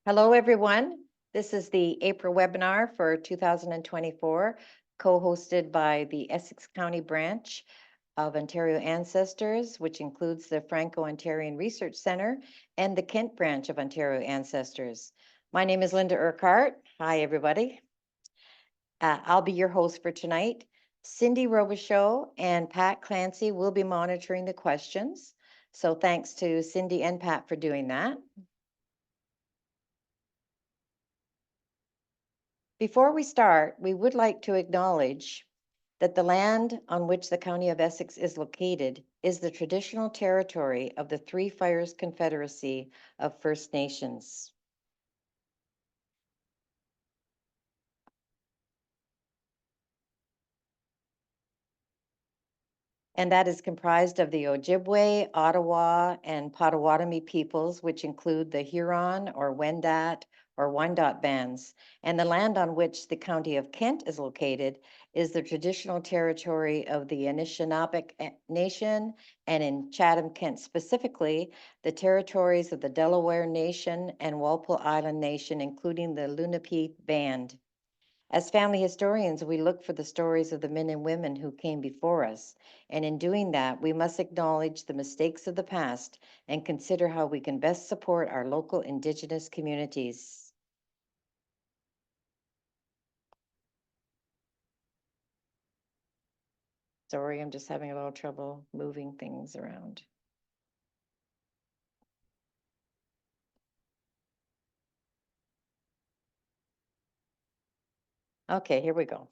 Hello, everyone. This is the April webinar for 2024, co-hosted by the Essex County branch of Ontario Ancestors, which includes the Franco-Ontarian Research Centre and the Kent branch of Ontario Ancestors. My name is Linda Urquhart. Hi, everybody. I'll be your host for tonight. Cindy Robichaud and Pat Clancy will be monitoring the questions. So thanks to Cindy and Pat for doing that. Before we start, we would like to acknowledge that the land on which the County of Essex is located is the traditional territory of the Three Fires Confederacy of First Nations. And that is comprised of the Ojibwe, Ottawa, and Potawatomi peoples, which include the Huron or Wendat or Wyandot bands. And the land on which the County of Kent is located is the traditional territory of the Anishinaabe Nation, and in Chatham-Kent specifically, the territories of the Delaware Nation and Walpole Island Nation, including the Lenape Band. As family historians, we look for the stories of the men and women who came before us. And in doing that, we must acknowledge the mistakes of the past and consider how we can best support our local Indigenous communities. Sorry, I'm just having a little trouble moving things around. Okay, here we go.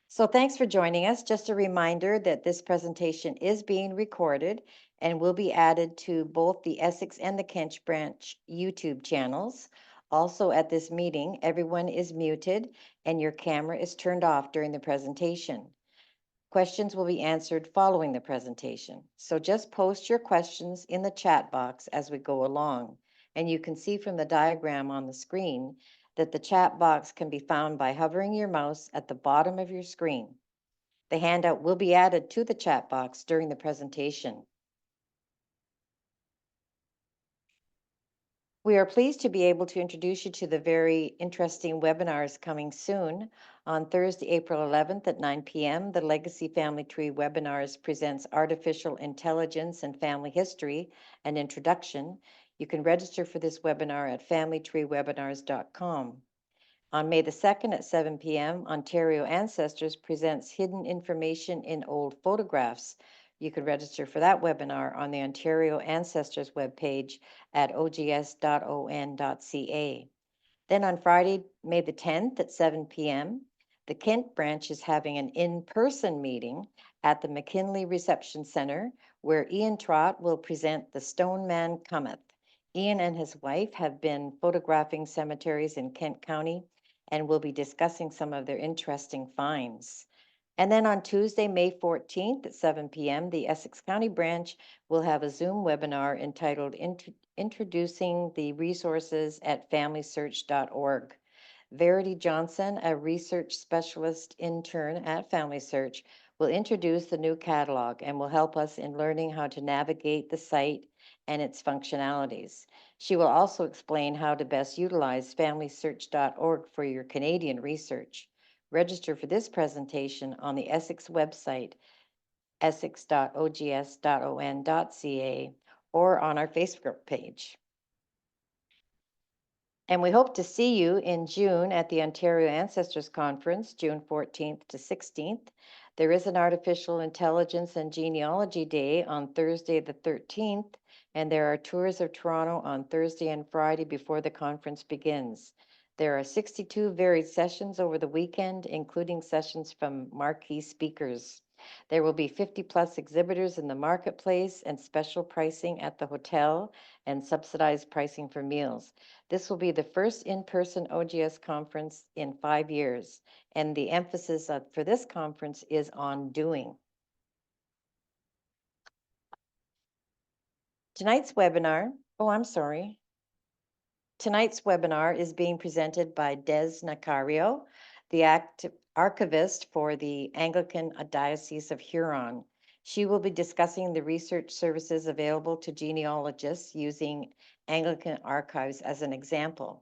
So thanks for joining us. Just a reminder that this presentation is being recorded and will be added to both the Essex and the Kent branch YouTube channels. Also at this meeting, everyone is muted and your camera is turned off during the presentation. Questions will be answered following the presentation. So just post your questions in the chat box as we go along. And you can see from the diagram on the screen that the chat box can be found by hovering your mouse at the bottom of your screen. The handout will be added to the chat box during the presentation. We are pleased to be able to introduce you to the very interesting webinars coming soon. On Thursday, April 11th at 9 p.m., the Legacy Family Tree Webinars presents Artificial Intelligence and Family History, an Introduction. You can register for this webinar at familytreewebinars.com. On May the 2nd at 7 p.m., Ontario Ancestors presents Hidden Information in Old Photographs. You can register for that webinar on the Ontario Ancestors webpage at ogs.on.ca. Then on Friday, May the 10th at 7 p.m., the Kent branch is having an in-person meeting at the McKinley Reception Center, where Ian Trott will present The Stone Man Cometh. Ian and his wife have been photographing cemeteries in Kent County and will be discussing some of their interesting finds. And then on Tuesday, May 14th at 7 p.m., the Essex County branch will have a Zoom webinar entitled Introducing the Resources at FamilySearch.org. Verity Johnson, a research specialist intern at FamilySearch, will introduce the new catalog and will help us in learning how to navigate the site and its functionalities. She will also explain how to best utilize FamilySearch.org for your Canadian research. Register for this presentation on the Essex website, essex.ogs.on.ca, or on our Facebook page. And we hope to see you in June at the Ontario Ancestors Conference, June 14th to 16th. There is an Artificial Intelligence and Genealogy Day on Thursday the 13th, and there are tours of Toronto on Thursday and Friday before the conference begins. There are 62 varied sessions over the weekend, including sessions from marquee speakers. There will be 50 plus exhibitors in the marketplace and special pricing at the hotel and subsidized pricing for meals. This will be the first in-person OGS conference in 5 years, and the emphasis for this conference is on doing. Tonight's webinar is being presented by Dez Nacario, the archivist for the Anglican Diocese of Huron. She will be discussing the research services available to genealogists using Anglican archives as an example.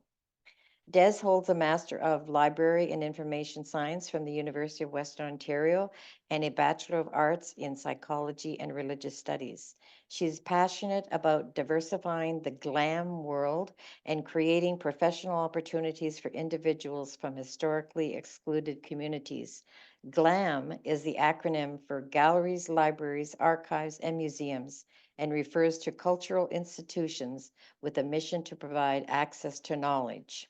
Des holds a Master of Library and Information Science from the University of Western Ontario and a Bachelor of Arts in Psychology and Religious Studies. She is passionate about diversifying the GLAM world and creating professional opportunities for individuals from historically excluded communities. GLAM is the acronym for Galleries, Libraries, Archives, and Museums, and refers to cultural institutions with a mission to provide access to knowledge.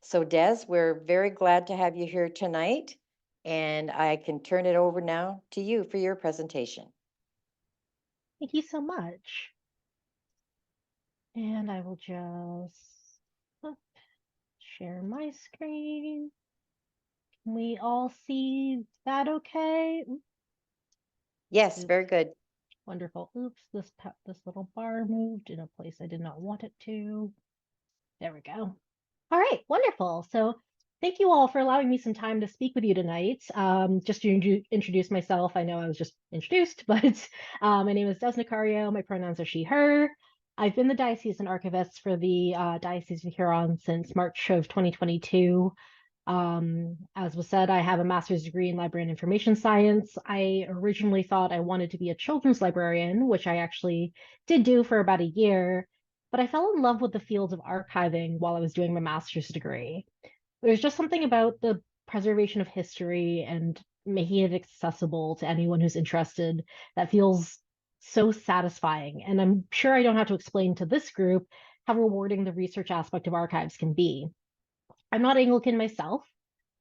So Des, we're very glad to have you here tonight, and I can turn it over now to you for your presentation. Thank you so much. And I will just share my screen. Can we all see that okay? Yes, Oops, very good. wonderful. Oops, this little bar moved in a place I did not want it to. There we go. All right, wonderful. So thank you all for allowing me some time to speak with you tonight. Just to introduce myself, I know I was just introduced, but my name is Dez Nacario. My pronouns are she, her. I've been the diocesan archivist for the Diocese of Huron since March of 2022. As was said, I have a master's degree in library and information science. I originally thought I wanted to be a children's librarian, which I actually did do for about a year, but I fell in love with the field of archiving while I was doing my master's degree. There's just something about the preservation of history and making it accessible to anyone who's interested that feels so satisfying. And I'm sure I don't have to explain to this group how rewarding the research aspect of archives can be. I'm not Anglican myself,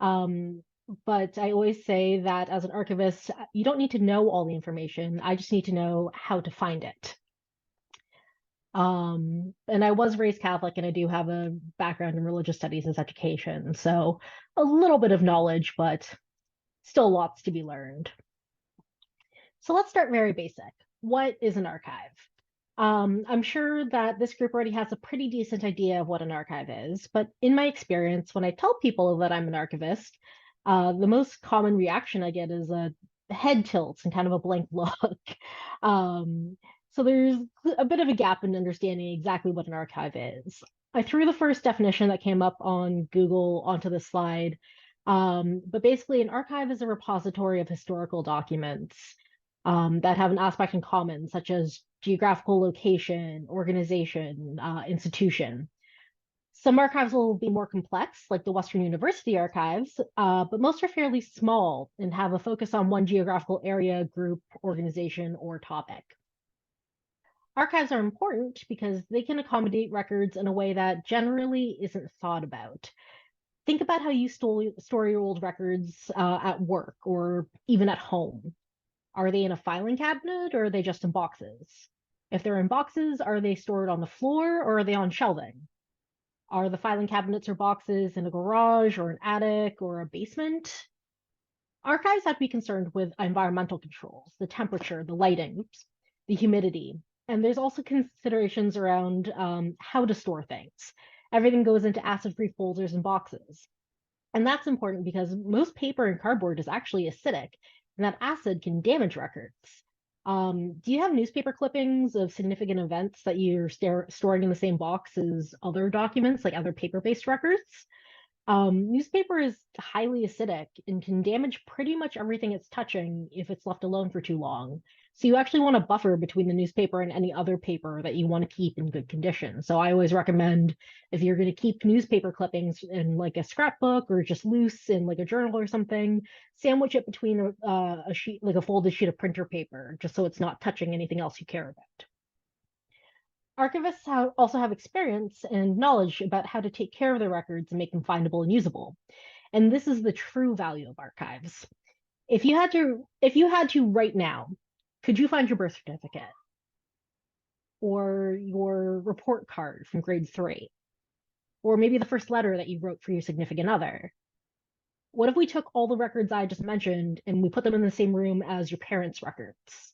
um, but I always say that as an archivist, you don't need to know all the information. I just need to know how to find it. And I was raised Catholic, and I do have a background in religious studies as education, so a little bit of knowledge, but still lots to be learned. So let's start very basic. What is an archive? I'm sure that this group already has a pretty decent idea of what an archive is, but in my experience, when I tell people that I'm an archivist, the most common reaction I get is a head tilt and kind of a blank look. Um, so there's a bit of a gap in understanding exactly what an archive is. I threw the first definition that came up on Google onto the slide, but basically, an archive is a repository of historical documents that have an aspect in common, such as geographical location, organization, institution. Some archives will be more complex, like the Western University archives, but most are fairly small and have a focus on one geographical area, group, organization, or topic. Archives are important because they can accommodate records in a way that generally isn't thought about. Think about how you store your old records at work or even at home. Are they in a filing cabinet or are they just in boxes? If they're in boxes, are they stored on the floor or are they on shelving? Are the filing cabinets or boxes in a garage or an attic or a basement? Archives have to be concerned with environmental controls, the temperature, the lighting, the humidity. And there's also considerations around how to store things. Everything goes into acid-free folders and boxes. And that's important because most paper and cardboard is actually acidic, and that acid can damage records. Do you have newspaper clippings of significant events that you're storing in the same box as other documents, like other paper-based records? Newspaper is highly acidic and can damage pretty much everything it's touching if it's left alone for too long. So you actually want a buffer between the newspaper and any other paper that you want to keep in good condition. So I always recommend if you're going to keep newspaper clippings in like a scrapbook or just loose in like a journal or something, sandwich it between a sheet, like a folded sheet of printer paper, just so it's not touching anything else you care about. Archivists also have experience and knowledge about how to take care of their records and make them findable and usable. And this is the true value of archives. If you had to right now, could you find your birth certificate or your report card from grade 3? Or maybe the first letter that you wrote for your significant other? What if we took all the records I just mentioned and we put them in the same room as your parents' records?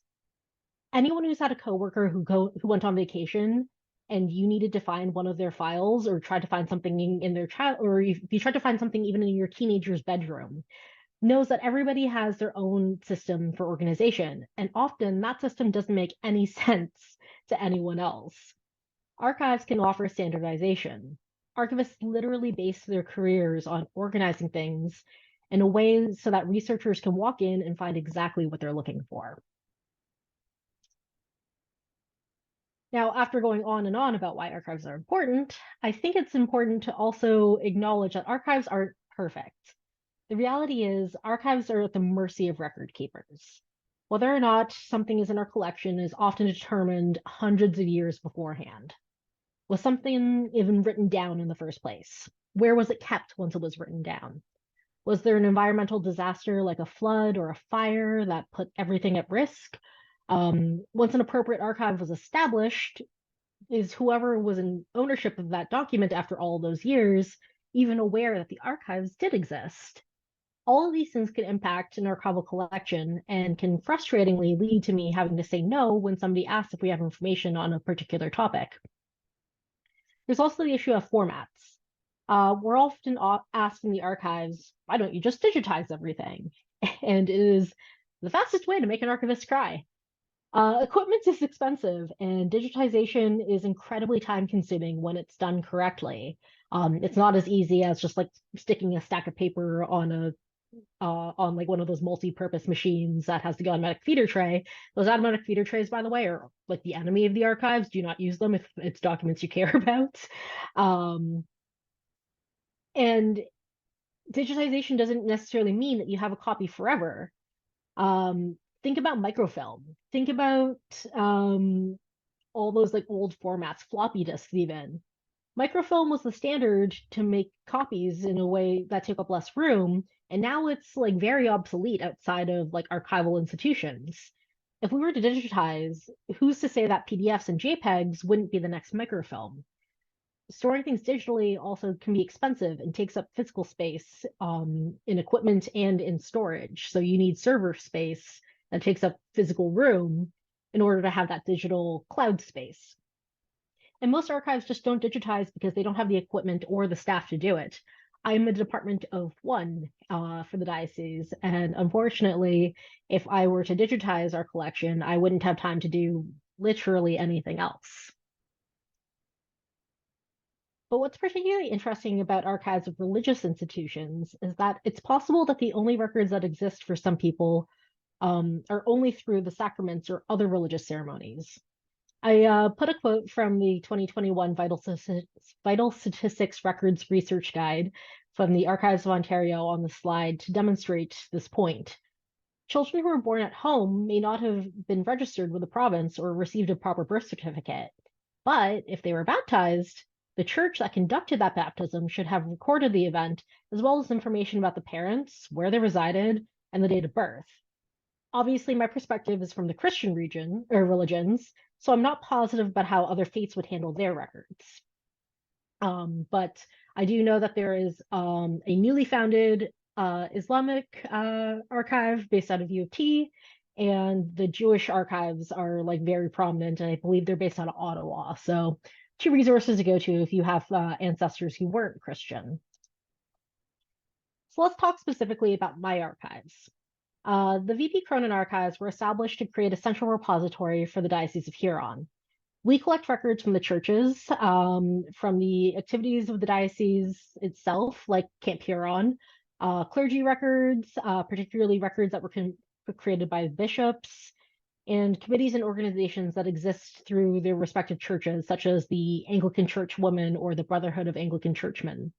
Anyone who's had a coworker who went on vacation and you needed to find one of their files or tried to find something in their child, or if you tried to find something even in your teenager's bedroom, knows that everybody has their own system for organization, and often that system doesn't make any sense to anyone else. Archives can offer standardization. Archivists literally base their careers on organizing things in a way so that researchers can walk in and find exactly what they're looking for. Now, after going on and on about why archives are important, I think it's important to also acknowledge that archives aren't perfect. The reality is, archives are at the mercy of record keepers. Whether or not something is in our collection is often determined hundreds of years beforehand. Was something even written down in the first place? Where was it kept once it was written down? Was there an environmental disaster like a flood or a fire that put everything at risk? Once an appropriate archive was established, is whoever was in ownership of that document after all those years even aware that the archives did exist? All of these things can impact an archival collection and can frustratingly lead to me having to say no when somebody asks if we have information on a particular topic. There's also the issue of formats. We're often asked in the archives, why don't you just digitize everything? And it is the fastest way to make an archivist cry. Equipment is expensive, and digitization is incredibly time consuming when it's done correctly. It's not as easy as just like sticking a stack of paper on like one of those multi-purpose machines that has the automatic feeder tray. Those automatic feeder trays, by the way, are like the enemy of the archives. Do not use them if it's documents you care about. And digitization doesn't necessarily mean that you have a copy forever. Think about microfilm. Think about all those like old formats, floppy disks even. Microfilm was the standard to make copies in a way that took up less room, and now it's like very obsolete outside of like archival institutions. If we were to digitize, who's to say that PDFs and JPEGs wouldn't be the next microfilm? Storing things digitally also can be expensive and takes up physical space in equipment and in storage. So you need server space that takes up physical room in order to have that digital cloud space. And most archives just don't digitize because they don't have the equipment or the staff to do it. I'm a department of one for the diocese, and unfortunately, if I were to digitize our collection, I wouldn't have time to do literally anything else. But what's particularly interesting about archives of religious institutions is that it's possible that the only records that exist for some people are only through the sacraments or other religious ceremonies. I put a quote from the 2021 Vital Statistics Records Research Guide from the Archives of Ontario on the slide to demonstrate this point. Children who were born at home may not have been registered with the province or received a proper birth certificate, but if they were baptized, the church that conducted that baptism should have recorded the event as well as information about the parents, where they resided, and the date of birth. Obviously, my perspective is from the Christian region or religions, so I'm not positive about how other faiths would handle their records. But I do know that there is a newly founded Islamic archive based out of U of T, and the Jewish archives are like very prominent, and I believe they're based out of Ottawa. So two resources to go to if you have ancestors who weren't Christian. So let's talk specifically about my archives. The VP Cronin archives were established to create a central repository for the Diocese of Huron. We collect records from the churches, from the activities of the diocese itself, like Camp Huron, clergy records, particularly records that were created by bishops, and committees and organizations that exist through their respective churches, such as the Anglican Church Women or the Brotherhood of Anglican Churchmen.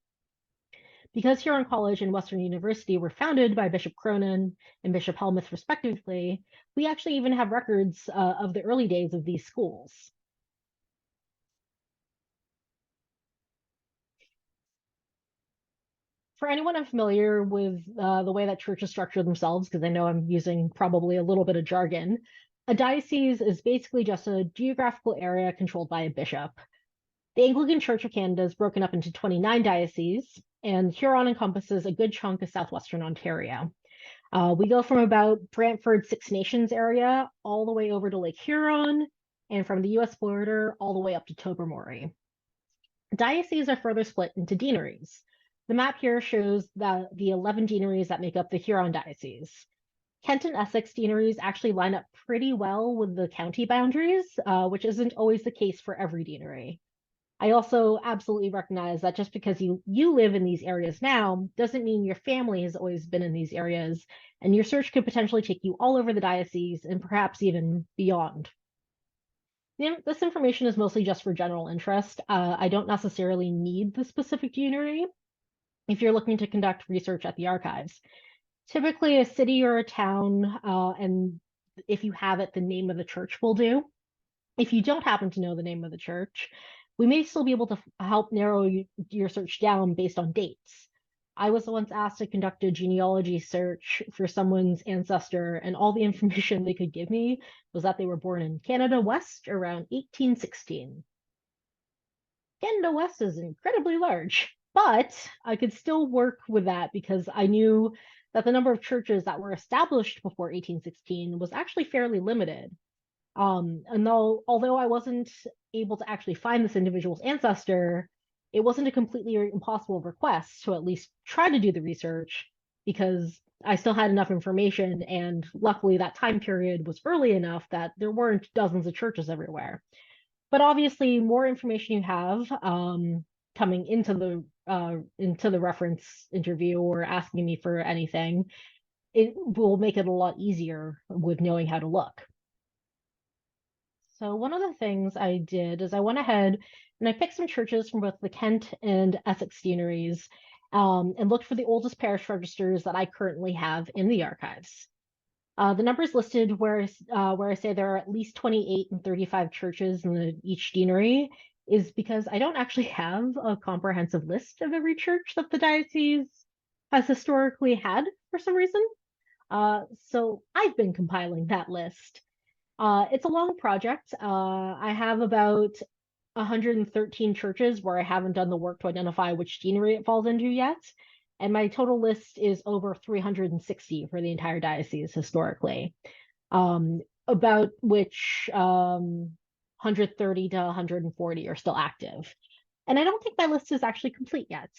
Because Huron College and Western University were founded by Bishop Cronin and Bishop Helmuth, respectively, we actually even have records of the early days of these schools. For anyone unfamiliar with the way that churches structure themselves, because I know I'm using probably a little bit of jargon, a diocese is basically just a geographical area controlled by a bishop. The Anglican Church of Canada is broken up into 29 dioceses, and Huron encompasses a good chunk of southwestern Ontario. We go from about Brantford Six Nations area all the way over to Lake Huron, and from the US border all the way up to Tobermory. Dioceses are further split into deaneries. The map here shows the 11 deaneries that make up the Huron Diocese. Kent and Essex deaneries actually line up pretty well with the county boundaries, which isn't always the case for every deanery. I also absolutely recognize that just because you live in these areas now doesn't mean your family has always been in these areas, and your search could potentially take you all over the diocese and perhaps even beyond. This information is mostly just for general interest. I don't necessarily need the specific deanery if you're looking to conduct research at the archives. Typically, a city or a town, and if you have it, the name of the church will do. If you don't happen to know the name of the church, we may still be able to help narrow your search down based on dates. I was once asked to conduct a genealogy search for someone's ancestor, and all the information they could give me was that they were born in Canada West around 1816. Canada West is incredibly large, but I could still work with that because I knew that the number of churches that were established before 1816 was actually fairly limited. And although I wasn't able to actually find this individual's ancestor, it wasn't a completely impossible request to at least try to do the research because I still had enough information, and luckily that time period was early enough that there weren't dozens of churches everywhere. But obviously, more information you have coming into the reference interview or asking me for anything, it will make it a lot easier with knowing how to look. So one of the things I did is I went ahead and I picked some churches from both the Kent and Essex deaneries, and looked for the oldest parish registers that I currently have in the archives. The numbers listed where I say there are at least 28 and 35 churches in each deanery is because I don't actually have a comprehensive list of every church that the diocese has historically had for some reason. So I've been compiling that list. It's a long project. I have about 113 churches where I haven't done the work to identify which deanery it falls into yet. And my total list is over 360 for the entire diocese historically, about which 130 to 140 are still active. And I don't think my list is actually complete yet.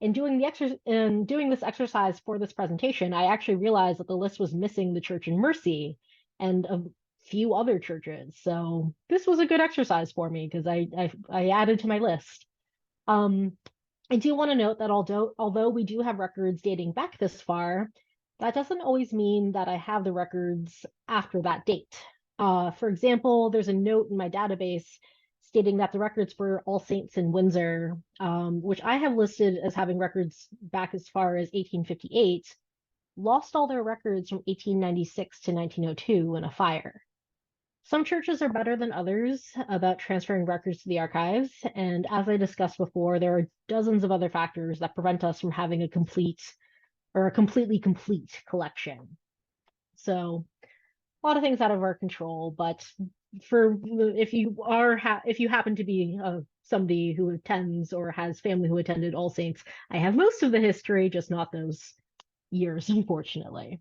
In doing this exercise for this presentation, I actually realized that the list was missing the Church in Mercy and a few other churches. So this was a good exercise for me because I added to my list. I do want to note that although we do have records dating back this far, that doesn't always mean that I have the records after that date. For example, there's a note in my database stating that the records for All Saints in Windsor, which I have listed as having records back as far as 1858, lost all their records from 1896 to 1902 in a fire. Some churches are better than others about transferring records to the archives, and as I discussed before, there are dozens of other factors that prevent us from having a completely complete collection. So a lot of things out of our control, but if you happen to be somebody who attends or has family who attended All Saints, I have most of the history, just not those years, unfortunately.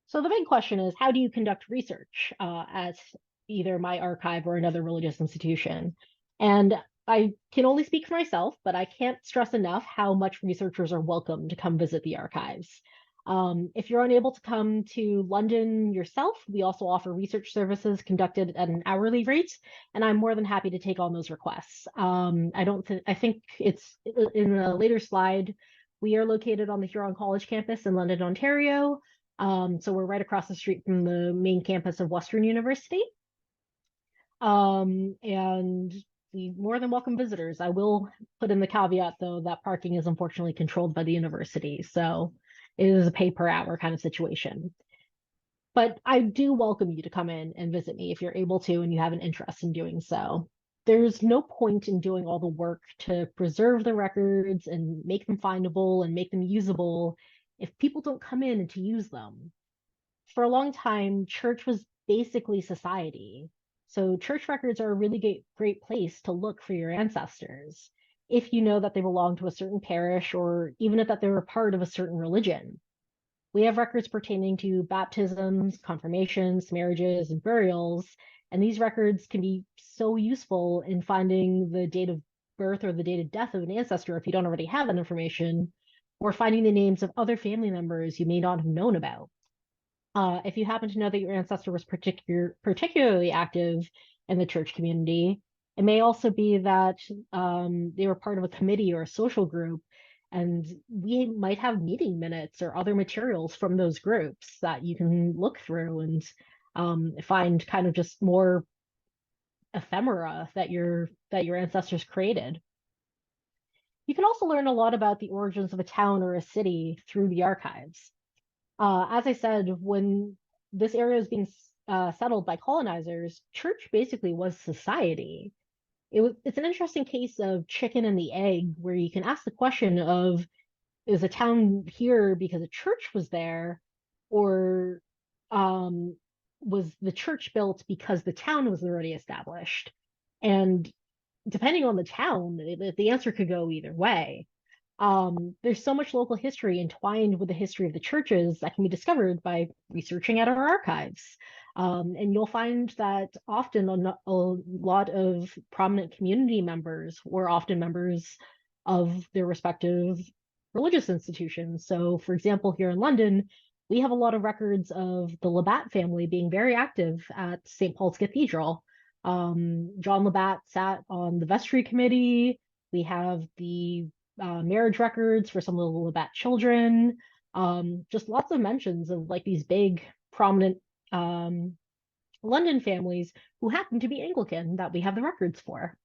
So the big question is, how do you conduct research at either my archive or another religious institution? And I can only speak for myself, but I can't stress enough how much researchers are welcome to come visit the archives. If you're unable to come to London yourself, we also offer research services conducted at an hourly rate, and I'm more than happy to take on those requests. I think it's in a later slide. We are located on the Huron College campus in London, Ontario. So we're right across the street from the main campus of Western University. And we more than welcome visitors. I will put in the caveat, though, that parking is unfortunately controlled by the university. So it is a pay per hour kind of situation. But I do welcome you to come in and visit me if you're able to and you have an interest in doing so. There's no point in doing all the work to preserve the records and make them findable and make them usable if people don't come in and to use them. For a long time, church was basically society. So church records are a really great place to look for your ancestors if you know that they belong to a certain parish or even if that they were part of a certain religion. We have records pertaining to baptisms, confirmations, marriages, and burials, and these records can be so useful in finding the date of birth or the date of death of an ancestor if you don't already have that information, or finding the names of other family members you may not have known about. If you happen to know that your ancestor was particularly active in the church community, it may also be that they were part of a committee or a social group, and we might have meeting minutes or other materials from those groups that you can look through and find kind of just more ephemera that your ancestors created. You can also learn a lot about the origins of a town or a city through the archives. As I said, when this area was being settled by colonizers, church basically was society. It's an interesting case of chicken and the egg, where you can ask the question of, is a town here because a church was there, or um, was the church built because the town was already established? And depending on the town, the answer could go either way. There's so much local history entwined with the history of the churches that can be discovered by researching at our archives. And you'll find that often a lot of prominent community members were often members of their respective religious institutions. So, for example, here in London, we have a lot of records of the Labatt family being very active at St. Paul's Cathedral. John Labatt sat on the vestry committee. We have the marriage records for some of the Labatt children. Just lots of mentions of like these big, prominent London families who happen to be Anglican that we have the records for.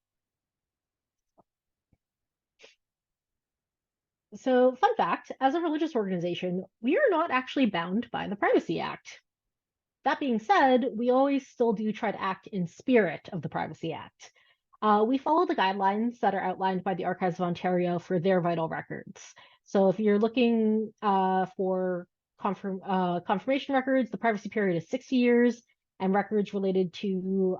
So, fun fact, as a religious organization, we are not actually bound by the Privacy Act. That being said, we always still do try to act in spirit of the Privacy Act. We follow the guidelines that are outlined by the Archives of Ontario for their vital records. So if you're looking for confirmation records, the privacy period is 60 years, and records related to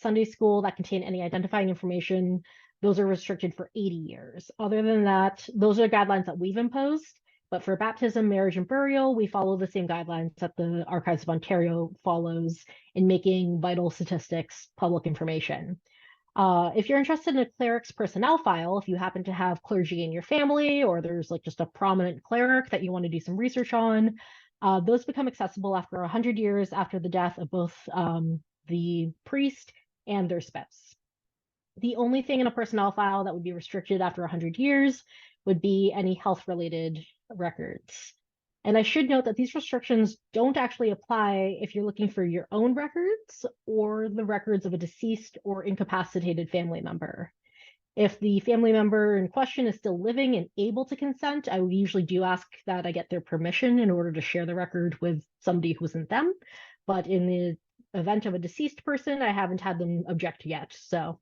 Sunday school that contain any identifying information, those are restricted for 80 years. Other than that, those are the guidelines that we've imposed. But for baptism, marriage, and burial, we follow the same guidelines that the Archives of Ontario follows in making vital statistics public information. If you're interested in a cleric's personnel file, if you happen to have clergy in your family, or there's like just a prominent cleric that you want to do some research on, those become accessible after 100 years after the death of both the priest and their spouse. The only thing in a personnel file that would be restricted after 100 years would be any health-related records. And I should note that these restrictions don't actually apply if you're looking for your own records or the records of a deceased or incapacitated family member. If the family member in question is still living and able to consent, I usually do ask that I get their permission in order to share the record with somebody who isn't them. But in the event of a deceased person, I haven't had them object yet. So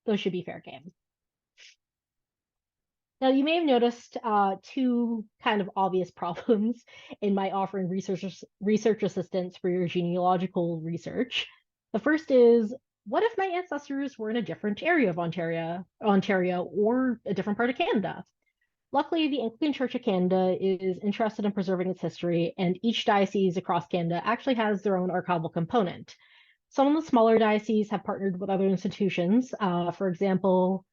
those should be fair game. Now, you may have noticed two kind of obvious problems in my offering research assistance for your genealogical research. The first is, what if my ancestors were in a different area of Ontario or a different part of Canada? Luckily, the Anglican Church of Canada is interested in preserving its history, and each diocese across Canada actually has their own archival component. Some of the smaller dioceses have partnered with other institutions. For example,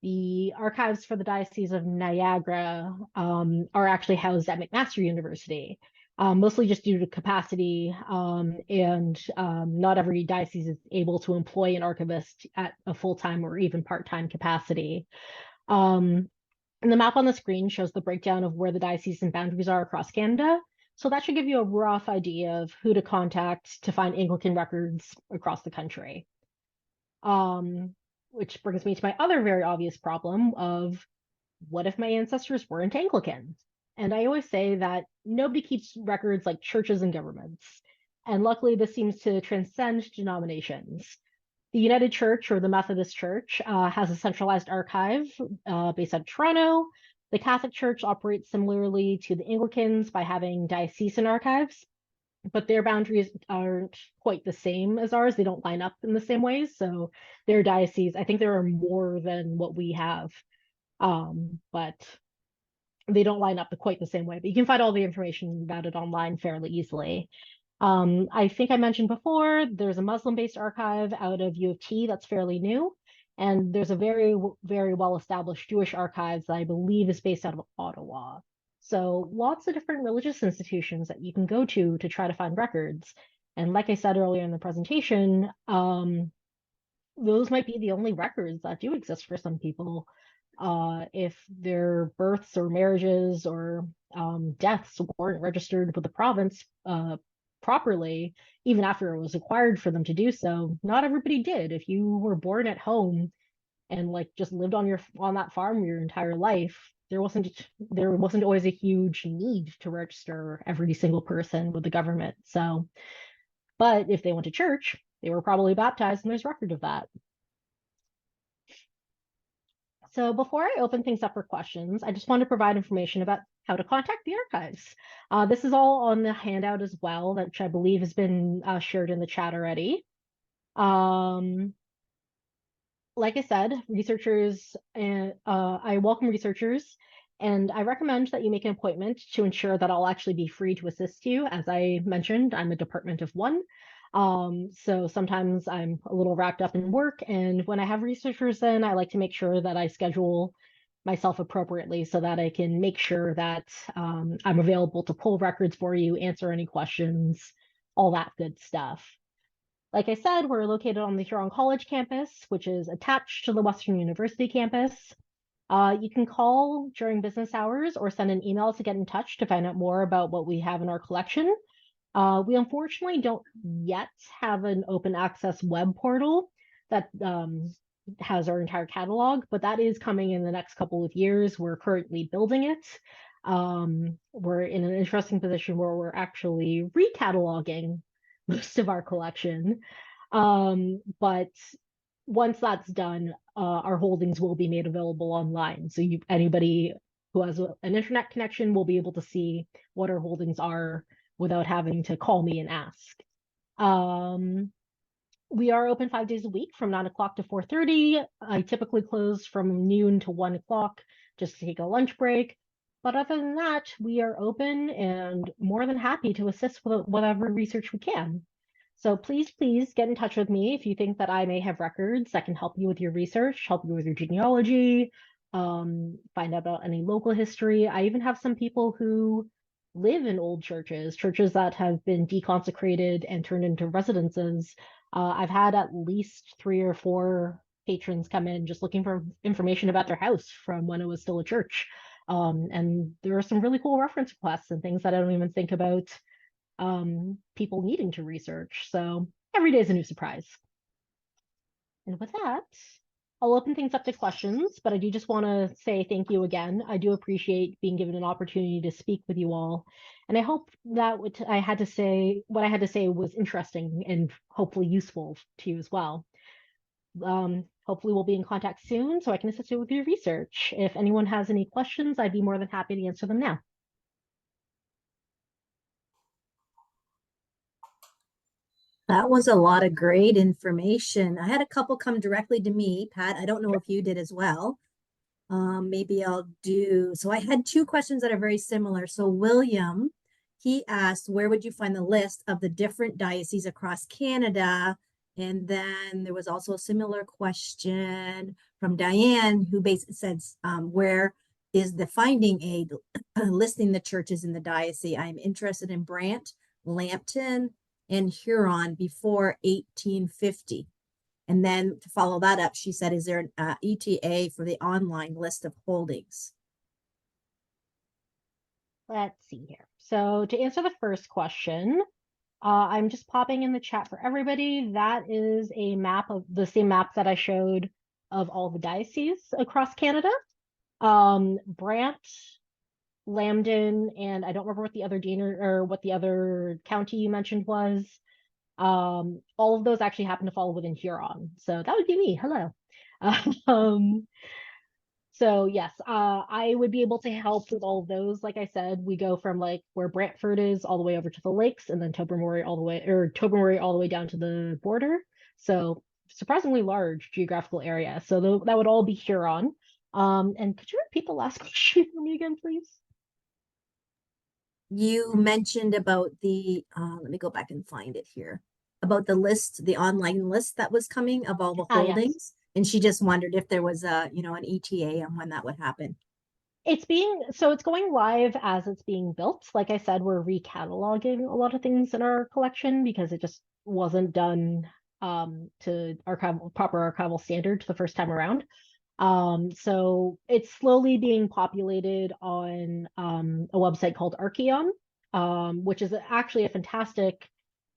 the archives for the Diocese of Niagara are actually housed at McMaster University, mostly just due to capacity, and not every diocese is able to employ an archivist at a full-time or even part-time capacity. And the map on the screen shows the breakdown of where the diocesan boundaries are across Canada. So that should give you a rough idea of who to contact to find Anglican records across the country. Which brings me to my other very obvious problem of, what if my ancestors weren't Anglican? And I always say that nobody keeps records like churches and governments. And luckily, this seems to transcend denominations. The United Church, or the Methodist Church, has a centralized archive based out of Toronto. The Catholic Church operates similarly to the Anglicans by having diocesan archives, but their boundaries aren't quite the same as ours. They don't line up in the same ways. So their diocese, I think there are more than what we have, but they don't line up quite the same way. But you can find all the information about it online fairly easily. I think I mentioned before, there's a Muslim-based archive out of U of T that's fairly new. And there's a very, very well-established Jewish archive that I believe is based out of Ottawa. So lots of different religious institutions that you can go to try to find records. And like I said earlier in the presentation, those might be the only records that do exist for some people. If their births or marriages or deaths weren't registered with the province properly, even after it was required for them to do so, not everybody did. If you were born at home and like just lived on that farm your entire life, there wasn't always a huge need to register every single person with the government. So, but if they went to church, they were probably baptized, and there's record of that. So before I open things up for questions, I just want to provide information about how to contact the archives. This is all on the handout as well, which I believe has been shared in the chat already. Like I said, researchers, I welcome researchers, and I recommend that you make an appointment to ensure that I'll actually be free to assist you. As I mentioned, I'm a department of one. So sometimes I'm a little wrapped up in work, and when I have researchers in, I like to make sure that I schedule myself appropriately so that I can make sure that I'm available to pull records for you, answer any questions, all that good stuff. Like I said, we're located on the Huron College campus, which is attached to the Western University campus. You can call during business hours or send an email to get in touch to find out more about what we have in our collection. We unfortunately don't yet have an open access web portal that has our entire catalog, but that is coming in the next couple of years. We're currently building it. We're in an interesting position where we're actually recataloging most of our collection. But once that's done, our holdings will be made available online. So anybody who has an internet connection will be able to see what our holdings are without having to call me and ask. We are open 5 days a week from 9 o'clock to 4:30. I typically close from noon to 1 o'clock just to take a lunch break. But other than that, we are open and more than happy to assist with whatever research we can. So please get in touch with me if you think that I may have records that can help you with your research, help you with your genealogy, find out about any local history. I even have some people who live in old churches that have been deconsecrated and turned into residences. I've had at least 3 or 4 patrons come in just looking for information about their house from when it was still a church. And there are some really cool reference requests and things that I don't even think about people needing to research. So every day is a new surprise. And with that, I'll open things up to questions, but I do just want to say thank you again. I do appreciate being given an opportunity to speak with you all. And I hope that what I had to say was interesting and hopefully useful to you as well. Hopefully we'll be in contact soon so I can assist you with your research. If anyone has any questions, I'd be more than happy to answer them now. That was a lot of great information. I had a couple come directly to me, Pat. I don't know if you did as well. Maybe I'll do. So I had 2 questions that are very similar. So William, he asked, where would you find the list of the different dioceses across Canada? And then there was also a similar question from Diane, who basically says, where is the finding aid listing the churches in the diocese? I'm interested in Brant, Lambton, and Huron before 1850. And then to follow that up, she said, is there an ETA for the online list of holdings? Let's see here. So to answer the first question, I'm just popping in the chat for everybody. That is a map of the same map that I showed of all the dioceses across Canada. Brant, Lambton, and I don't remember what the other dean or what the other county you mentioned was. All of those actually happen to fall within Huron. So that would be me. Hello. So yes, I would be able to help with all of those. Like I said, we go from like where Brantford is all the way over to the lakes, and then Tobermory all the way down to the border. So surprisingly large geographical area. So that would all be Huron. And could you repeat the last question for me again, please? You mentioned about the, let me go back and find it here, about the list, the online list that was coming of all the holdings. Yes. And she just wondered if there was a, an ETA on when that would happen. It's going live as it's being built. Like I said, we're recataloging a lot of things in our collection because it just wasn't done to proper archival standards the first time around. So it's slowly being populated on a website called Archeon, which is actually a fantastic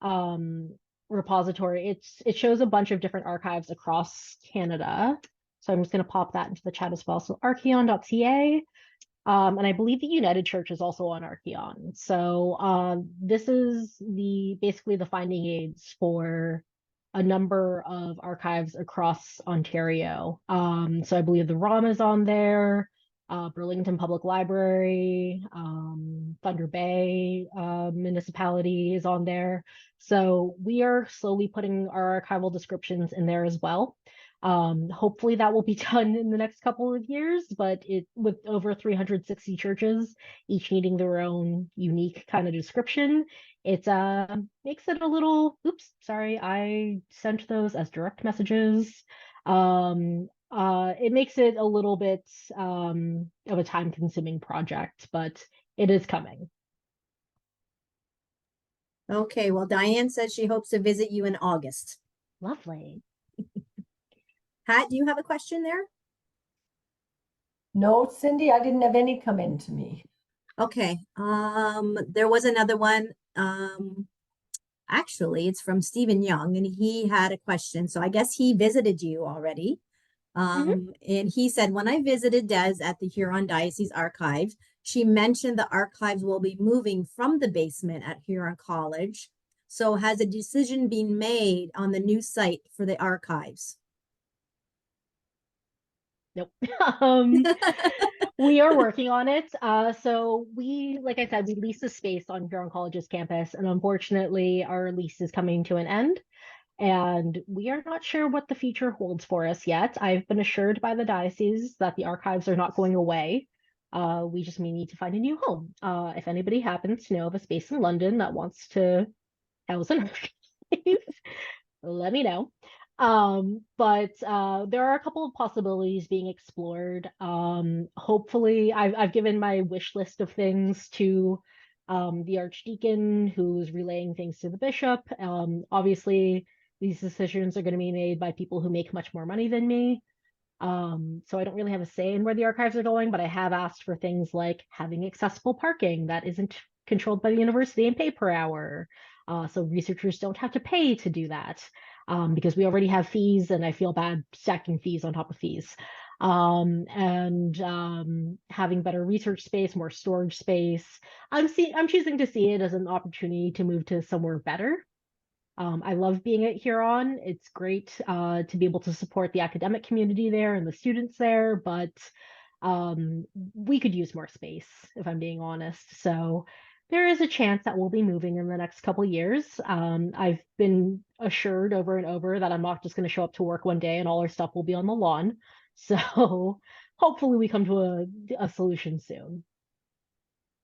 um, repository. It shows a bunch of different archives across Canada. So I'm just going to pop that into the chat as well. So archeon.ca. And I believe the United Church is also on Archeon. So this is basically the finding aids for a number of archives across Ontario. So I believe the ROM is on there, Burlington Public Library, Thunder Bay municipality is on there. So we are slowly putting our archival descriptions in there as well. Hopefully that will be done in the next couple of years, but with over 360 churches, each needing their own unique kind of description, it makes it a little, oops, sorry, I sent those as direct messages. It makes it a little bit of a time-consuming project, but it is coming. Okay, well, Diane says she hopes to visit you in August. Lovely. Pat, do you have a question there? No, Cindy, I didn't have any come in to me. Okay, there was another one. Actually, it's from Stephen Young, and he had a question. So I guess he visited you already. And he said, when I visited Dez at the Huron Diocese Archives, she mentioned the archives will be moving from the basement at Huron College. So has a decision been made on the new site for the archives? Nope. We are working on it. So like I said, we lease a space on Huron College's campus, and unfortunately, our lease is coming to an end. And we are not sure what the future holds for us yet. I've been assured by the diocese that the archives are not going away. We just may need to find a new home. If anybody happens to know of a space in London that wants to house an archive, let me know. But there are a couple of possibilities being explored. Hopefully, I've given my wish list of things to the archdeacon, who's relaying things to the bishop. Obviously, these decisions are going to be made by people who make much more money than me. So I don't really have a say in where the archives are going, but I have asked for things like having accessible parking that isn't controlled by the university and pay per hour. So researchers don't have to pay to do that. Because we already have fees and I feel bad stacking fees on top of fees. And having better research space, more storage space. I'm choosing to see it as an opportunity to move to somewhere better. I love being at Huron. It's great to be able to support the academic community there and the students there, but we could use more space, if I'm being honest. So there is a chance that we'll be moving in the next couple of years. I've been assured over and over that I'm not just going to show up to work one day and all our stuff will be on the lawn. So hopefully we come to a solution soon.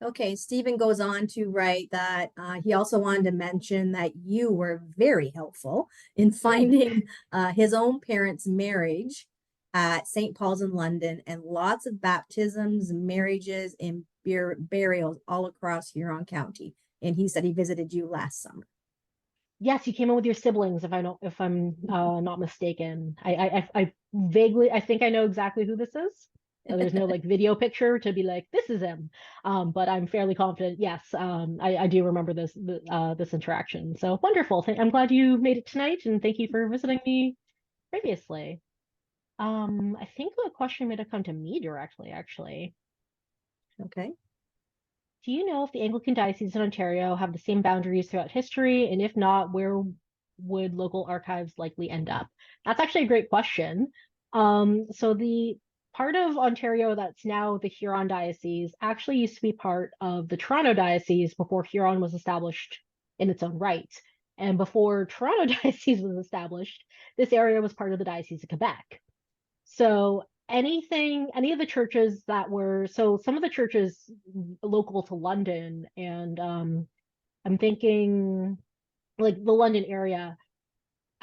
Okay, Stephen goes on to write that he also wanted to mention that you were very helpful in finding his own parents' marriage at St. Paul's in London and lots of baptisms, marriages, and burials all across Huron County. And he said he visited you last summer. Yes, you came in with your siblings, if I'm not mistaken. I vaguely, I think I know exactly who this is. There's no like video picture to be like, this is him. But I'm fairly confident. Yes, I do remember this interaction. So wonderful. I'm glad you made it tonight, and thank you for visiting me previously. I think the question may have come to me directly, actually. Okay. Do you know if the Anglican Diocese in Ontario have the same boundaries throughout history? And if not, where would local archives likely end up? That's actually a great question. So the part of Ontario that's now the Huron Diocese actually used to be part of the Toronto Diocese before Huron was established in its own right. And before Toronto Diocese was established, this area was part of the Diocese of Quebec. So any of the churches some of the churches local to London, and I'm thinking like the London area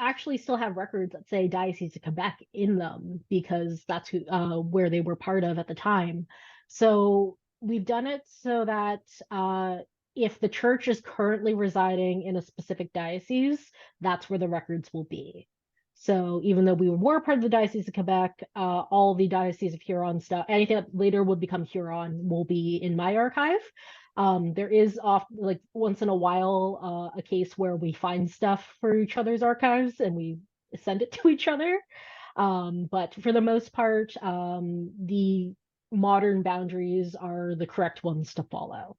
actually still have records that say Diocese of Quebec in them because that's where they were part of at the time. So we've done it so that if the church is currently residing in a specific diocese, that's where the records will be. So even though we were part of the Diocese of Quebec, all the Diocese of Huron stuff, anything that later would become Huron, will be in my archive. There is like once in a while a case where we find stuff for each other's archives and we send it to each other. But for the most part, the modern boundaries are the correct ones to follow.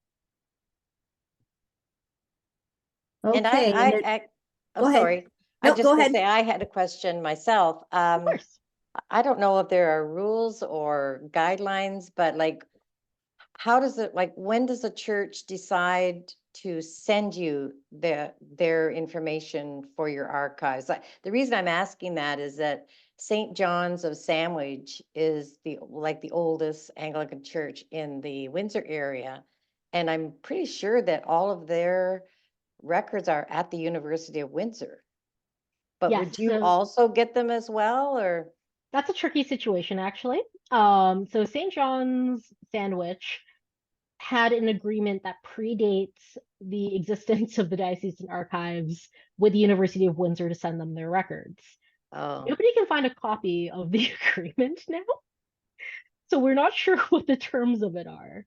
And Okay, and there- oh, go ahead. sorry. No, I'm just go gonna ahead. say I had a question myself. Of course. I don't know if there are rules or guidelines, but like, how does it, like, when does a church decide to send you their information for your archives? The reason I'm asking that is that St. John's of Sandwich is the oldest Anglican church in the Windsor area. And I'm pretty sure that all of their records are at the University of Windsor. But Yes, would you so also get them as well, or? that's a tricky situation, actually. So St. John's Sandwich had an agreement that predates the existence of the diocesan archives with the University of Windsor to send them their records. Oh, Nobody can find a copy of the agreement now, so we're not sure what the terms of it are.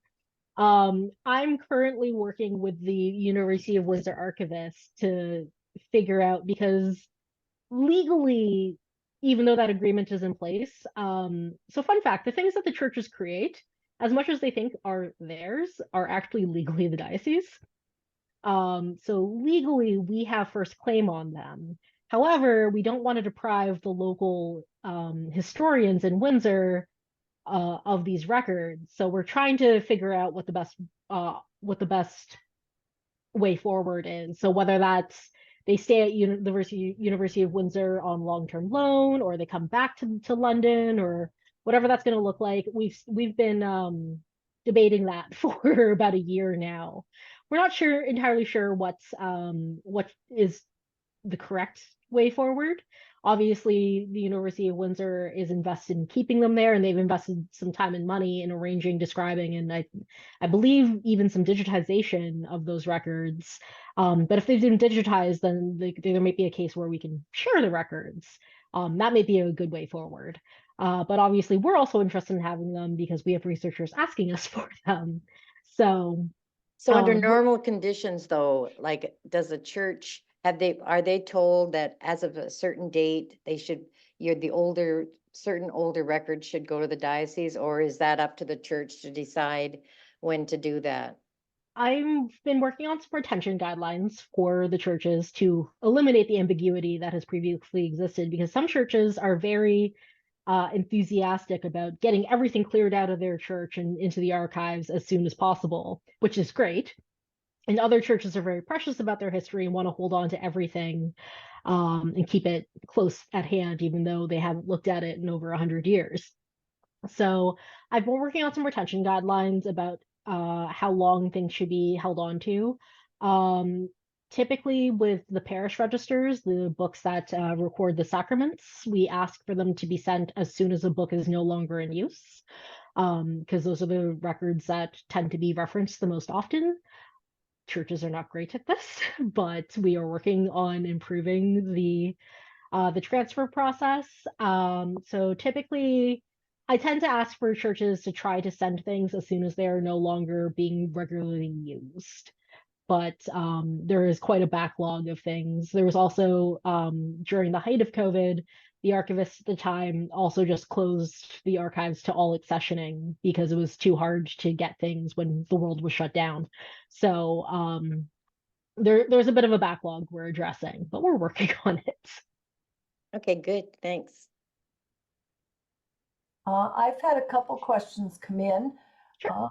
I'm currently working with the University of Windsor Archivist to figure out, because legally, even though that agreement is in place, so fun fact, the things that the churches create, as much as they think are theirs, are actually legally the diocese. So legally, we have first claim on them. However, we don't want to deprive the local historians in Windsor of these records. So we're trying to figure out what the best way forward is. So whether that's they stay at University of Windsor on long-term loan, or they come back to London, or whatever that's going to look like. We've been debating that for about a year now. We're not entirely sure what is the correct way forward. Obviously, the University of Windsor is invested in keeping them there, and they've invested some time and money in arranging, describing, and I believe even some digitization of those records. But if they've been digitized, then there might be a case where we can share the records. That may be a good way forward. But obviously, we're also interested in having them because we have researchers asking us for them. So under normal conditions though, like, does a church are they told that as of a certain date, certain older records should go to the diocese, or is that up to the church to decide when to do that? I've been working on some retention guidelines for the churches to eliminate the ambiguity that has previously existed, because some churches are very enthusiastic about getting everything cleared out of their church and into the archives as soon as possible, which is great. And other churches are very precious about their history and want to hold on to everything and keep it close at hand, even though they haven't looked at it in over 100 years. So I've been working on some retention guidelines about how long things should be held on to. Typically with the parish registers, the books that record the sacraments, we ask for them to be sent as soon as a book is no longer in use, because those are the records that tend to be referenced the most often. Churches are not great at this, but we are working on improving the transfer process. So typically, I tend to ask for churches to try to send things as soon as they are no longer being regularly used. But there is quite a backlog of things. There was also, during the height of COVID, the archivist at the time also just closed the archives to all accessioning because it was too hard to get things when the world was shut down. So there's a bit of a backlog we're addressing, but we're working on it. Okay, good, thanks. I've had a couple questions come in. Sure.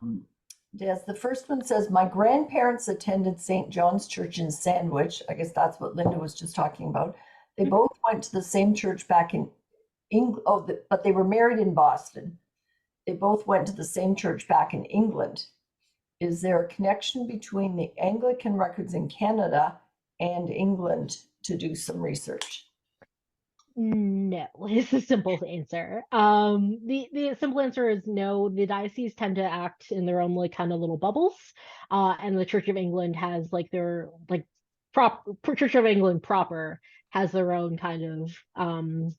Des, the first one says, my grandparents attended St. John's Church in Sandwich. I guess that's what Linda was just talking about. They both went to the same church back in England. Oh, but they were married in Boston. They both went to the same church back in England. Is there a connection between the Anglican records in Canada and England to do some research? No, is the simple answer. The simple answer is no. The dioceses tend to act in their own like kind of little bubbles, and the Church of England has like their like Church of England proper has their own kind of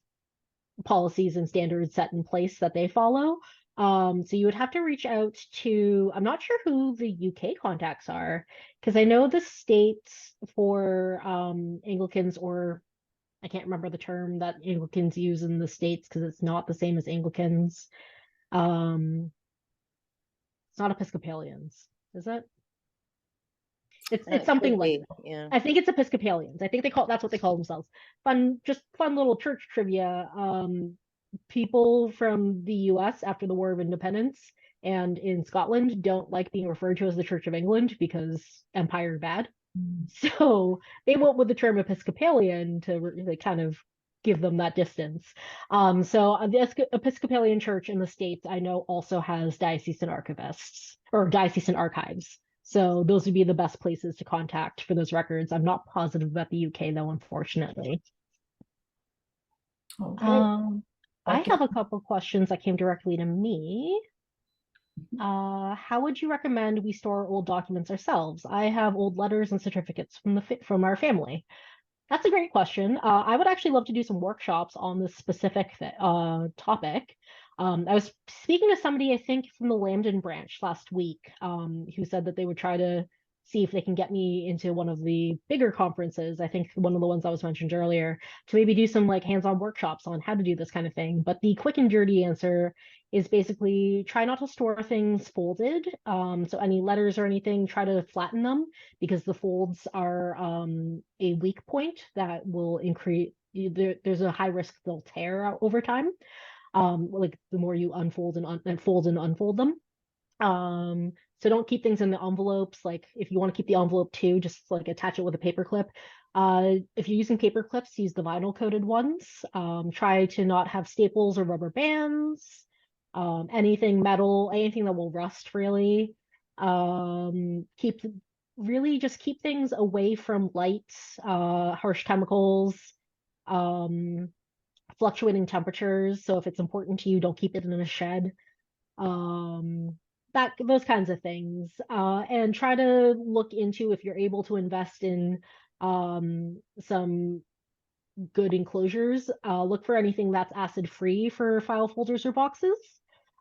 policies and standards set in place that they follow. So you would have to reach out to, I'm not sure who the UK contacts are, because I know the states for Anglicans, or I can't remember the term that Anglicans use in the States because it's not the same as Anglicans. It's not Episcopalians, is it? It's It something could like be, yeah. I think it's Episcopalians. I think that's what they call themselves. Fun little church trivia. People from the US after the War of Independence and in Scotland don't like being referred to as the Church of England because empire bad. So they went with the term Episcopalian to really kind of give them that distance. So the Episcopalian Church in the States, I know, also has diocesan archivists or diocesan archives. So those would be the best places to contact for those records. I'm not positive about the UK though, unfortunately. Okay. I Okay. have a couple questions that came directly to me. How would you recommend we store old documents ourselves? I have old letters and certificates from our family. That's a great question. I would actually love to do some workshops on this specific topic. I was speaking to somebody, I think, from the Lambton branch last week, who said that they would try to see if they can get me into one of the bigger conferences. I think one of the ones that was mentioned earlier, to maybe do some like hands-on workshops on how to do this kind of thing. But the quick and dirty answer is basically try not to store things folded. So any letters or anything, try to flatten them because the folds are a weak point that will increase. There's a high risk they'll tear out over time. Like the more you unfold and fold and unfold them. So don't keep things in the envelopes. Like if you want to keep the envelope too, just like attach it with a paper clip. If you're using paper clips, use the vinyl coated ones. Try to not have staples or rubber bands. Anything metal, anything that will rust really. Just keep things away from lights, harsh chemicals, fluctuating temperatures. So if it's important to you, don't keep it in a shed. Those kinds of things. And try to look into if you're able to invest in some good enclosures. Look for anything that's acid free for file folders or boxes.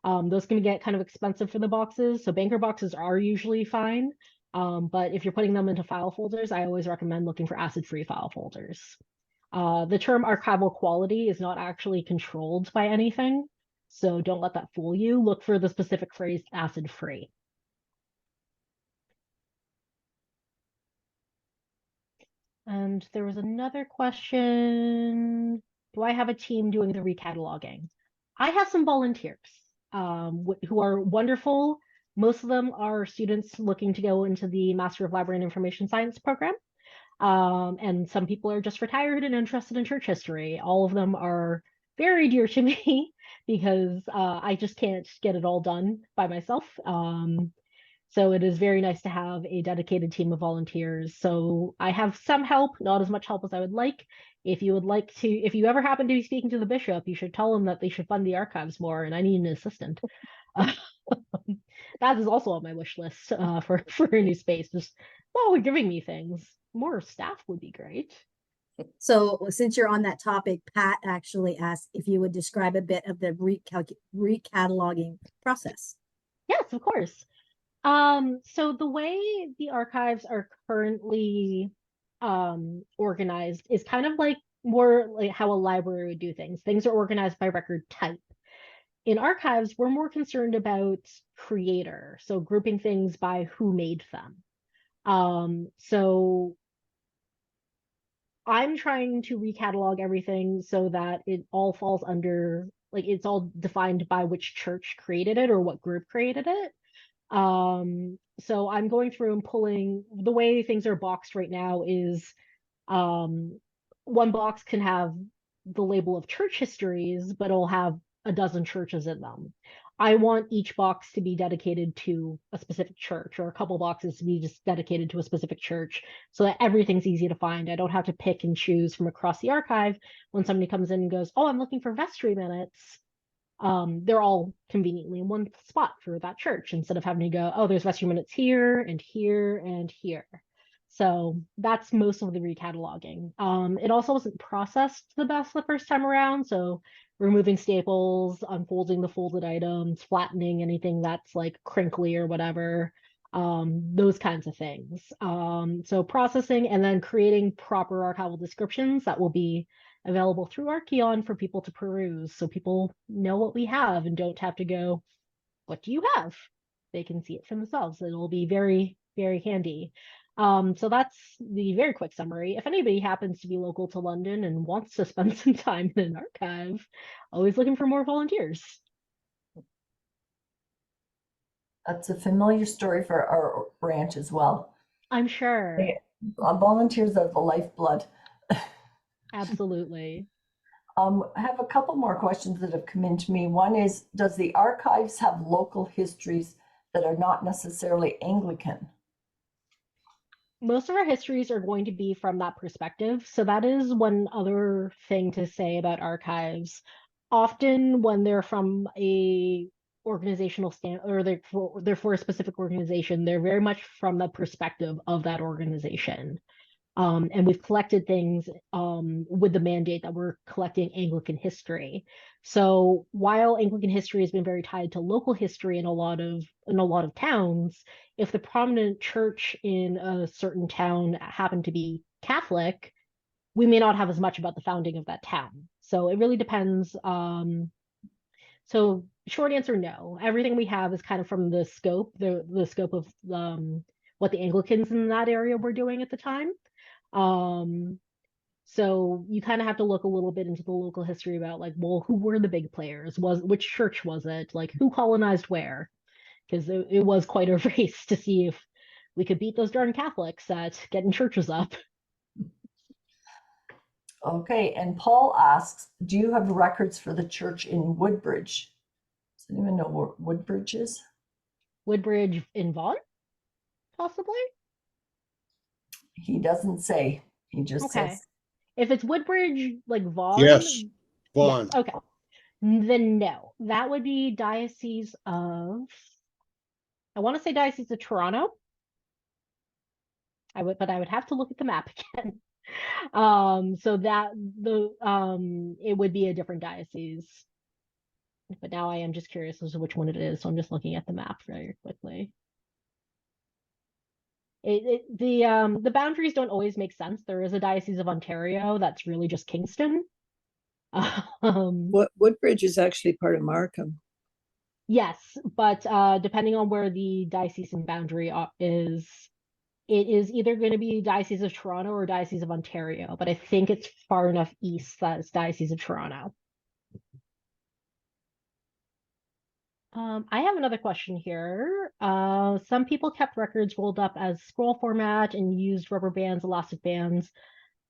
Those can get kind of expensive for the boxes. So banker boxes are usually fine. But if you're putting them into file folders, I always recommend looking for acid free file folders. The term archival quality is not actually controlled by anything. So don't let that fool you. Look for the specific phrase acid free. And there was another question. Do I have a team doing the recataloging? I have some volunteers who are wonderful. Most of them are students looking to go into the Master of Library and Information Science program. And some people are just retired and interested in church history. All of them are very dear to me because I just can't get it all done by myself. So it is very nice to have a dedicated team of volunteers. So I have some help, not as much help as I would like. If you ever happen to be speaking to the bishop, you should tell him that they should fund the archives more, and I need an assistant. That is also on my wish list for a new space. Just we're giving me things, more staff would be great. So since you're on that topic, Pat actually asked if you would describe a bit of the recataloging process. Yes, of course. So the way the archives are currently organized is kind of like more like how a library would do things. Things are organized by record type. In archives, we're more concerned about creator, so grouping things by who made them. So I'm trying to recatalog everything so that it all falls under, like it's all defined by which church created it or what group created it. So I'm going through and pulling, the way things are boxed right now is one box can have the label of church histories, but it'll have a dozen churches in them. I want each box to be dedicated to a specific church, or a couple boxes to be just dedicated to a specific church, so that everything's easy to find. I don't have to pick and choose from across the archive when somebody comes in and goes, oh, I'm looking for vestry minutes. They're all conveniently in one spot for that church, instead of having to go, oh, there's vestry minutes here and here and here. So that's most of the recataloging. It also wasn't processed the best the first time around. So removing staples, unfolding the folded items, flattening anything that's like crinkly or whatever, those kinds of things. So processing and then creating proper archival descriptions that will be available through Archeon for people to peruse, so people know what we have and don't have to go, what do you have? They can see it for themselves. It'll be very, very handy. So that's the very quick summary. If anybody happens to be local to London and wants to spend some time in an archive, always looking for more volunteers. That's a familiar story for our branch as well. I'm sure. Volunteers are the lifeblood. Absolutely. I have a couple more questions that have come into me. One is, does the archives have local histories that are not necessarily Anglican? Most of our histories are going to be from that perspective. So that is one other thing to say about archives. Often when they're from a organizational stand, or they're for a specific organization, they're very much from the perspective of that organization. And we've collected things with the mandate that we're collecting Anglican history. So while Anglican history has been very tied to local history in a lot of towns, if the prominent church in a certain town happened to be Catholic, we may not have as much about the founding of that town. So it really depends. So short answer, no. Everything we have is kind of from the scope of what the Anglicans in that area were doing at the time. So you kind of have to look a little bit into the local history about, like, well, who were the big players? Which church was it? Like, who colonized where? Because it was quite a race to see if we could beat those darn Catholics at getting churches up. Okay, and Paul asks, do you have records for the church in Woodbridge? Does anyone know where Woodbridge is? Woodbridge in Vaughan, possibly? He doesn't say. He just Okay. says. If it's Woodbridge, like Vaughan, Yes, Vaughn. yes, okay. Then no, that would be Diocese of, I want to say Diocese of Toronto. But I would have to look at the map again. So that it would be a different diocese. But now I am just curious as to which one it is, so I'm just looking at the map very quickly. The boundaries don't always make sense. There is a Diocese of Ontario that's really just Kingston. Woodbridge is actually part of Markham. Yes, but depending on where the diocesan boundary is, it is either going to be Diocese of Toronto or Diocese of Ontario, but I think it's far enough east that it's Diocese of Toronto. I have another question here. Some people kept records rolled up as scroll format and used rubber bands, elastic bands.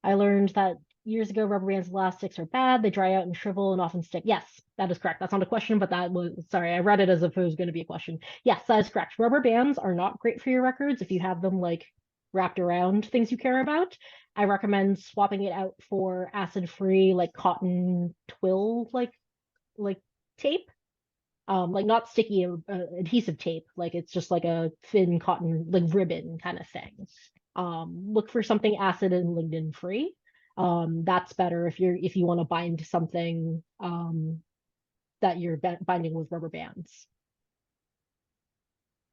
I learned that years ago, rubber bands, elastics are bad. They dry out and shrivel and often stick. Yes, that is correct. That's not a question, but that was, sorry, I read it as if it was going to be a question. Yes, that is correct. Rubber bands are not great for your records if you have them like wrapped around things you care about. I recommend swapping it out for acid-free, like cotton twill, like tape. Like not sticky adhesive tape, like it's just like a thin cotton, like ribbon kind of thing. Look for something acid and lignin free. That's better if you want to bind something that you're binding with rubber bands.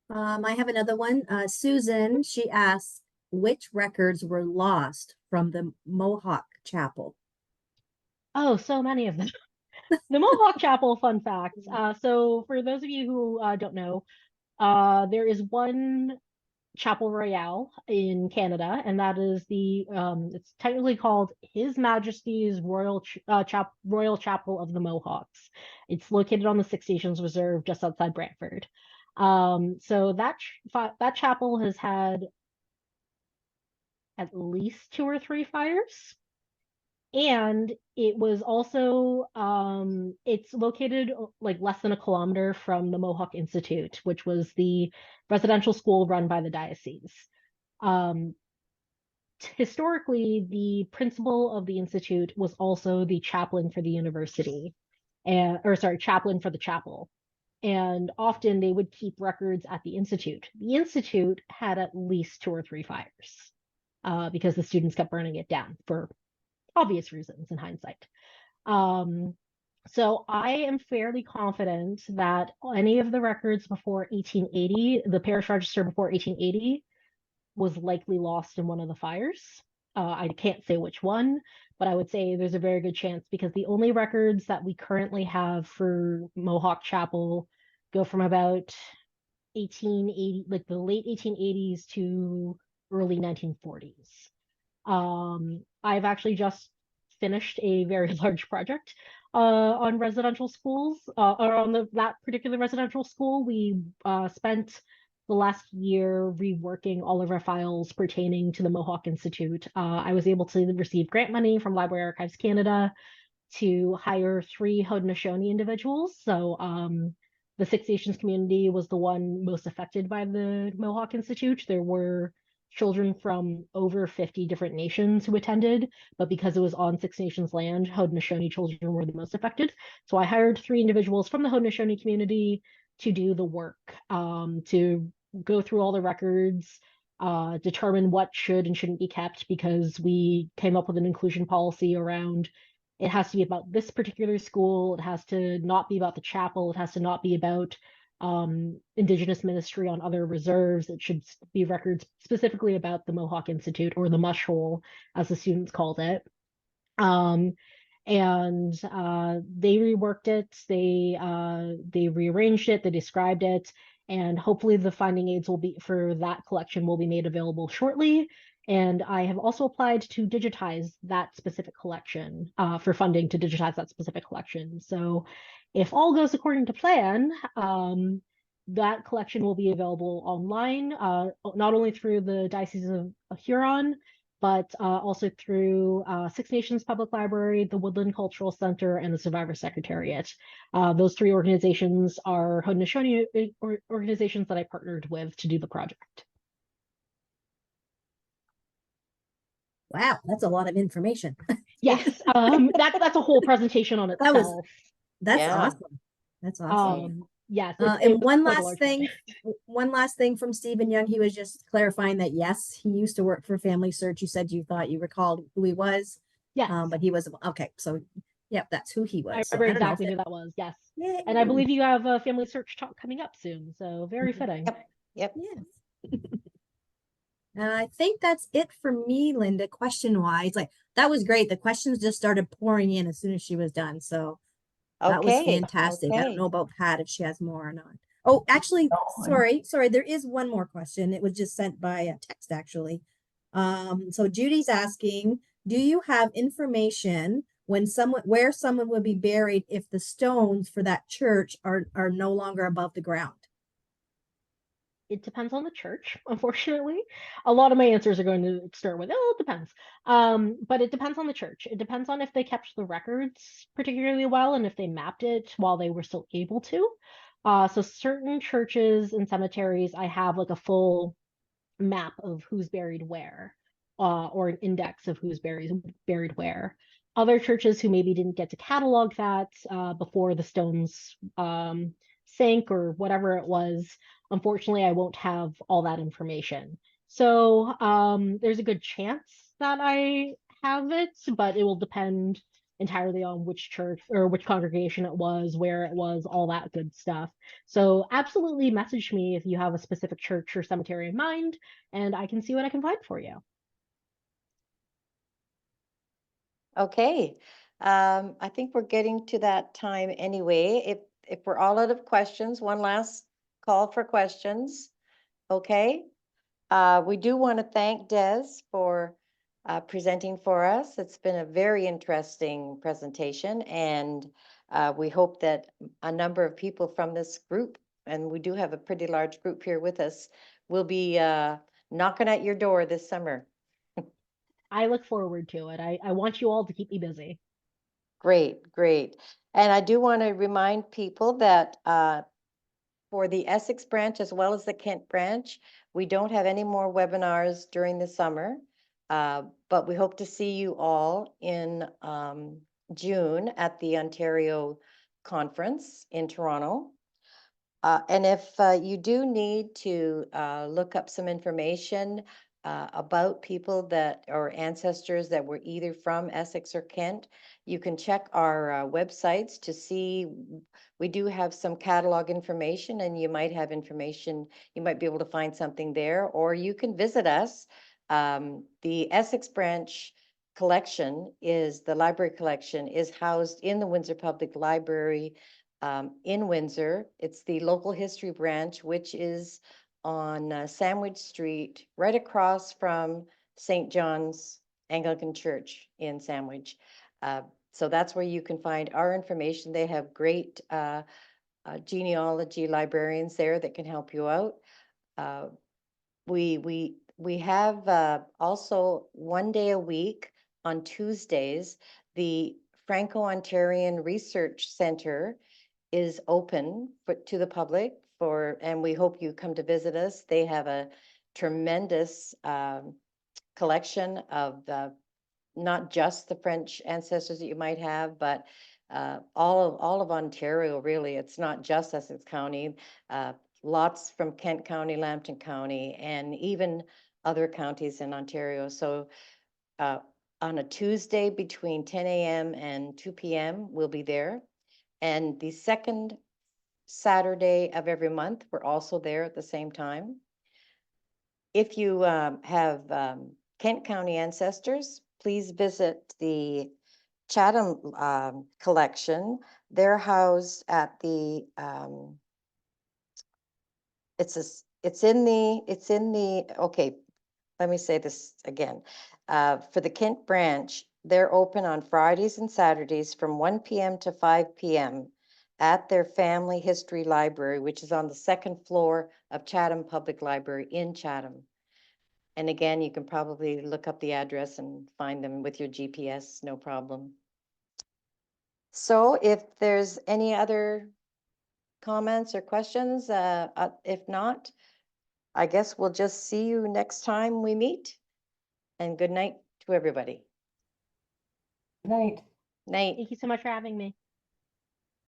I have another one. Susan, she asks, which records were lost from the Mohawk Chapel? Oh, so many of them. The Mohawk Chapel, fun fact. So for those of you who don't know, there is one Chapel Royale in Canada, and that is it's technically called His Majesty's Royal Chapel of the Mohawks. It's located on the Six Nations Reserve just outside Brantford. So that chapel has had at least 2 or 3 fires. And it was also it's located like less than a kilometer from the Mohawk Institute, which was the residential school run by the diocese. Um, Historically, the principal of the institute was also the chaplain for the university, chaplain for the chapel. And often they would keep records at the institute. The institute had at least 2 or 3 fires because the students kept burning it down for obvious reasons in hindsight. So I am fairly confident that any of the records before 1880, the parish register before 1880, was likely lost in one of the fires. I can't say which one, but I would say there's a very good chance because the only records that we currently have for Mohawk Chapel go from about 1880, like the late 1880s to early 1940s. I've actually just finished a very large project on residential schools, or on that particular residential school. We spent the last year reworking all of our files pertaining to the Mohawk Institute. I was able to receive grant money from Library Archives Canada to hire 3 Haudenosaunee individuals. So the Six Nations community was the one most affected by the Mohawk Institute. There were children from over 50 different nations who attended, but because it was on Six Nations land, Haudenosaunee children were the most affected. So I hired 3 individuals from the Haudenosaunee community to do the work, to go through all the records, determine what should and shouldn't be kept, because we came up with an inclusion policy around it has to be about this particular school. It has to not be about the chapel. It has to not be about Indigenous ministry on other reserves. It should be records specifically about the Mohawk Institute, or the Mush Hole, as the students called it. And they reworked it. They rearranged it. They described it, and hopefully the finding aids will be for that collection will be made available shortly. And I have also applied to digitize that specific collection, for funding to digitize that specific collection. So if all goes according to plan, that collection will be available online, not only through the Diocese of Huron, but also through Six Nations Public Library, the Woodland Cultural Center, and the Survivor Secretariat. Those 3 organizations are Haudenosaunee organizations that I partnered with to do the project. Wow, that's a lot of information. Yes, that's a whole presentation on That was- itself. That's Yeah. awesome. That's awesome. Yes, And was one quite a last large thing, project. one last thing from Stephen Young. He was just clarifying that yes, he used to work for Family Search. You said you thought you recalled who he was. Yes, But he was okay. So, yep, that's who he was. I So remember don't know if exactly who that was. Yes, Yay. and I believe you have a family search talk coming up soon, so very Mhm. fitting. Yep. Yes. I think that's it for me, Linda. Question wise, like that was great. The questions just started pouring in as soon as she was done. So that was Okay. fantastic. I don't Okay. know about Pat if she has more or not. Oh, actually, No, sorry. There is one more question. It was just sent by a text, actually. So Judy's asking, do you have information where someone would be buried if the stones for that church are no longer above the ground? It depends on the church, unfortunately. A lot of my answers are going to start with, oh, it depends. But it depends on the church. It depends on if they kept the records particularly well and if they mapped it while they were still able to. So certain churches and cemeteries, I have like a full map of who's buried where, or an index of who's buried where. Other churches who maybe didn't get to catalog that before the stones sank or whatever it was, unfortunately, I won't have all that information. So there's a good chance that I have it, but it will depend entirely on which church or which congregation it was, where it was, all that good stuff. So absolutely message me if you have a specific church or cemetery in mind, and I can see what I can find for you. Okay. I think we're getting to that time anyway. If we're all out of questions, one last call for questions. Okay. We do want to thank Des for presenting for us. It's been a very interesting presentation, and we hope that a number of people from this group, and we do have a pretty large group here with us, will be knocking at your door this summer. I look forward to it. I want you all to keep me busy. Great, great. And I do want to remind people that for the Essex branch as well as the Kent branch, we don't have any more webinars during the summer, but we hope to see you all in June at the Ontario Conference in Toronto. And if you do need to look up some information about people that or ancestors that were either from Essex or Kent, you can check our websites to see. We do have some catalog information, and you might have information, you might be able to find something there, or you can visit us. The Essex branch collection the library collection is housed in the Windsor Public Library in Windsor. It's the local history branch, which is on Sandwich Street, right across from St. John's Anglican Church in Sandwich. So that's where you can find our information. They have great genealogy librarians there that can help you out. We have also 1 day a week on Tuesdays, the Franco-Ontarian Research Center is open to the public and we hope you come to visit us. They have a tremendous collection of not just the French ancestors that you might have, but all of Ontario, really. It's not just Essex County, lots from Kent County, Lambton County, and even other counties in Ontario. So on a Tuesday between 10 a.m. and 2 p.m., we'll be there. And the second Saturday of every month, we're also there at the same time. If you have Kent County ancestors, please visit the Chatham collection. They're housed at the okay, let me say this again. For the Kent branch, they're open on Fridays and Saturdays from 1 p.m. to 5 p.m. at their family history library, which is on the second floor of Chatham Public Library in Chatham. And again, you can probably look up the address and find them with your GPS, no problem. So if there's any other comments or questions, if not, I guess we'll just see you next time we meet. And good night to everybody. Night. Night. Thank you so much for having me.